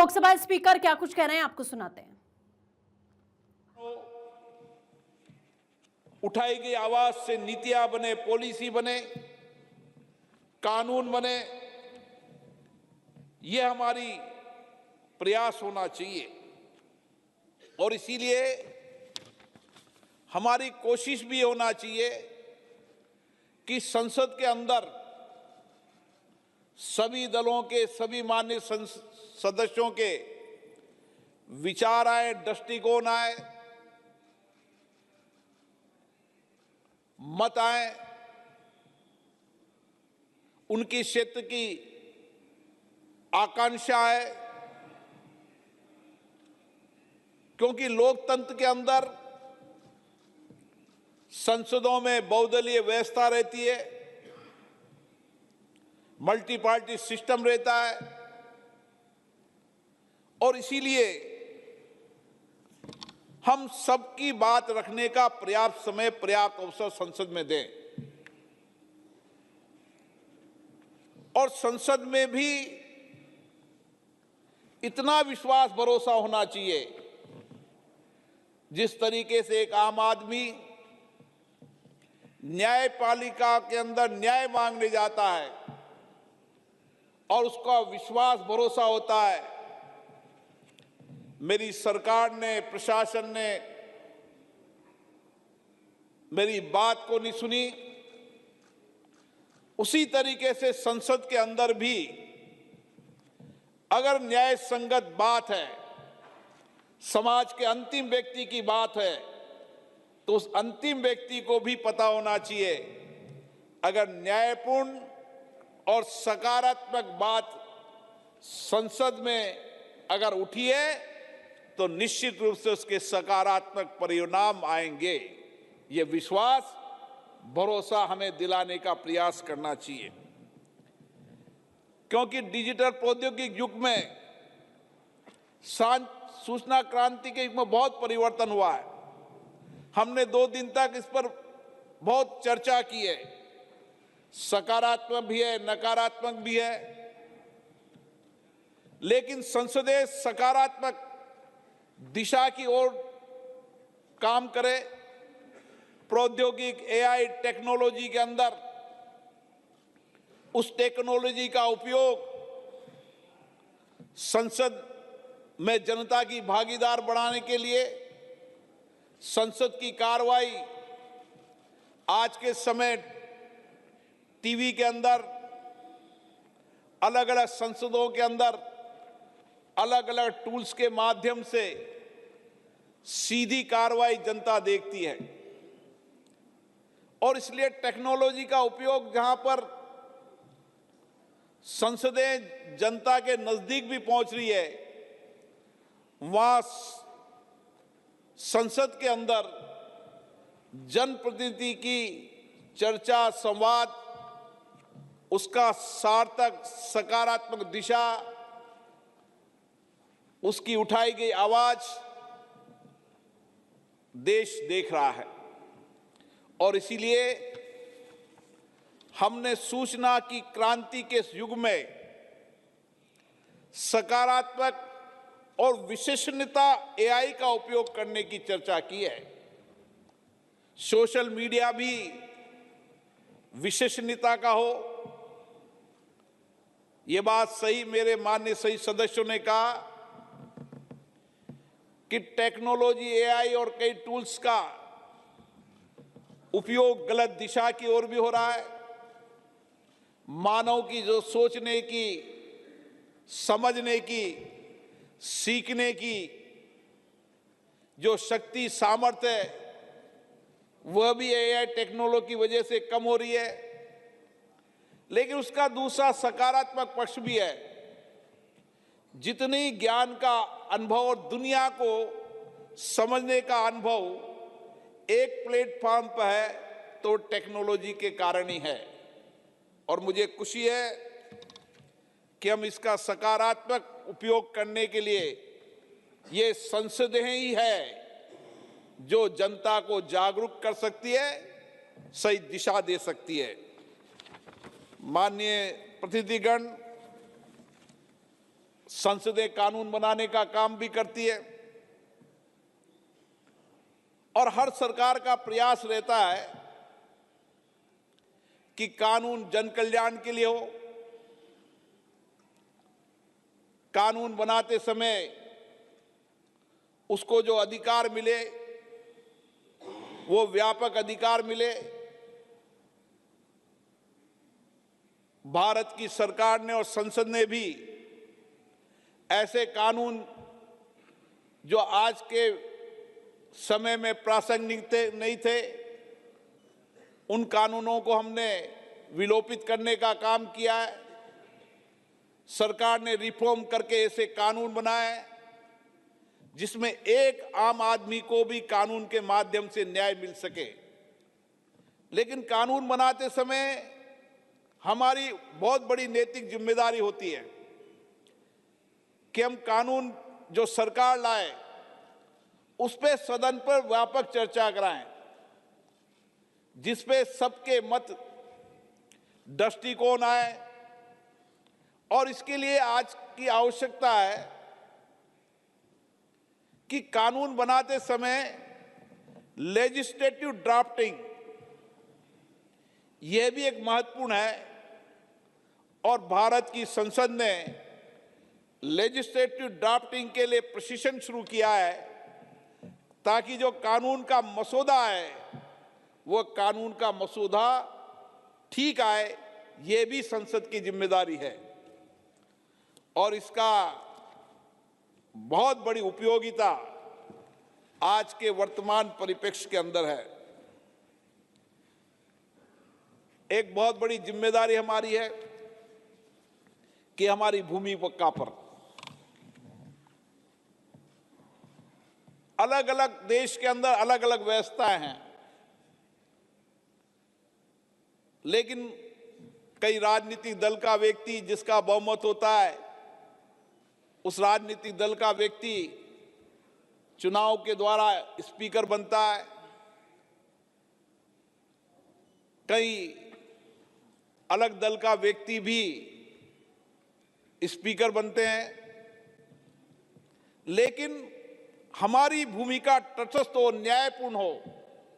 Lok Sabha speaker क्या कुछ कह रहे हैं, आपको सुनाते हैं। उठाई गई आवाज से नीतियां बने, पॉलिसी बने, कानून बने, यह हमारी प्रयास होना चाहिए। और इसीलिए हमारी कोशिश भी होना चाहिए कि संसद के अंदर सभी दलों के, सभी मान्य सदस्यों के विचार आए, दृष्टिकोण आए, मत आए, उनकी क्षेत्र की आकांक्षा है। क्योंकि लोकतंत्र के अंदर संसदों में बहुदलीय व्यवस्था रहती है, मल्टी पार्टी सिस्टम रहता है, और इसीलिए हम सबकी बात रखने का पर्याप्त समय, पर्याप्त अवसर संसद में दें। और संसद में भी इतना विश्वास, भरोसा होना चाहिए, जिस तरीके से एक आम आदमी न्यायपालिका के अंदर न्याय मांगने जाता है और उसका विश्वास, भरोसा होता है, मेरी सरकार ने, प्रशासन ने मेरी बात को नहीं सुनी, उसी तरीके से संसद के अंदर भी अगर न्याय संगत बात है, समाज के अंतिम व्यक्ति की बात है, तो उस अंतिम व्यक्ति को भी पता होना चाहिए, अगर न्यायपूर्ण और सकारात्मक बात संसद में अगर उठी है तो निश्चित रूप से उसके सकारात्मक परिणाम आएंगे। ये विश्वास, भरोसा हमें दिलाने का प्रयास करना चाहिए। क्योंकि डिजिटल प्रौद्योगिकी युग में, सूचना क्रांति के युग में बहुत परिवर्तन हुआ है। हमने 2 दिन तक इस पर बहुत चर्चा की है, सकारात्मक भी है, नकारात्मक भी है, लेकिन संसदें सकारात्मक दिशा की ओर काम करे, प्रौद्योगिक एआई टेक्नोलॉजी के अंदर उस टेक्नोलॉजी का उपयोग संसद में जनता की भागीदार बढ़ाने के लिए, संसद की कार्रवाई आज के समय टीवी के अंदर, अलग अलग संसदों के अंदर अलग अलग टूल्स के माध्यम से सीधी कार्रवाई जनता देखती है। और इसलिए टेक्नोलॉजी का उपयोग जहां पर संसदें जनता के नजदीक भी पहुंच रही है, वहां संसद के अंदर जनप्रतिनिधि की चर्चा, संवाद, उसका सार्थक सकारात्मक दिशा, उसकी उठाई गई आवाज देश देख रहा है। और इसीलिए हमने सूचना की क्रांति के इस युग में सकारात्मक और विशेषज्ञता एआई का उपयोग करने की चर्चा की है। सोशल मीडिया भी विशेषज्ञता का हो, ये बात सही मेरे माननीय सही सदस्यों ने कहा कि टेक्नोलॉजी, एआई और कई टूल्स का उपयोग गलत दिशा की ओर भी हो रहा है। मानव की जो सोचने की, समझने की, सीखने की जो शक्ति, सामर्थ्य है, वह भी एआई टेक्नोलॉजी की वजह से कम हो रही है। लेकिन उसका दूसरा सकारात्मक पक्ष भी है। जितनी ज्ञान का अनुभव और दुनिया को समझने का अनुभव एक प्लेटफॉर्म पर है तो टेक्नोलॉजी के कारण ही है। और मुझे खुशी है कि हम इसका सकारात्मक उपयोग करने के लिए, ये संसदें ही है जो जनता को जागरूक कर सकती है, सही दिशा दे सकती है। माननीय प्रतिनिधिगण, संसदें कानून बनाने का काम भी करती है और हर सरकार का प्रयास रहता है कि कानून जन कल्याण के लिए हो। कानून बनाते समय उसको जो अधिकार मिले वो व्यापक अधिकार मिले। भारत की सरकार ने और संसद ने भी ऐसे कानून जो आज के समय में प्रासंगिक नहीं थे, उन कानूनों को हमने विलोपित करने का काम किया है। सरकार ने रिफॉर्म करके ऐसे कानून बनाए जिसमें एक आम आदमी को भी कानून के माध्यम से न्याय मिल सके। लेकिन कानून बनाते समय हमारी बहुत बड़ी नैतिक जिम्मेदारी होती है कि हम कानून जो सरकार लाए उस पे सदन पर व्यापक चर्चा कराएं, जिसपे सबके मत दृष्टिकोण आए। और इसके लिए आज की आवश्यकता है कि कानून बनाते समय लेजिस्लेटिव ड्राफ्टिंग यह भी एक महत्वपूर्ण है और भारत की संसद ने लेजिस्लेटिव ड्राफ्टिंग के लिए प्रशिक्षण शुरू किया है ताकि जो कानून का मसौदा है वो कानून का मसौदा ठीक आए। ये भी संसद की जिम्मेदारी है और इसका बहुत बड़ी उपयोगिता आज के वर्तमान परिप्रेक्ष्य के अंदर है। एक बहुत बड़ी जिम्मेदारी हमारी है कि हमारी भूमि पक्का पर अलग अलग देश के अंदर अलग अलग व्यवस्थाएं हैं, लेकिन कई राजनीतिक दल का व्यक्ति जिसका बहुमत होता है उस राजनीतिक दल का व्यक्ति चुनाव के द्वारा स्पीकर बनता है। कई अलग दल का व्यक्ति भी स्पीकर बनते हैं, लेकिन हमारी भूमिका तटस्थ हो, न्यायपूर्ण हो।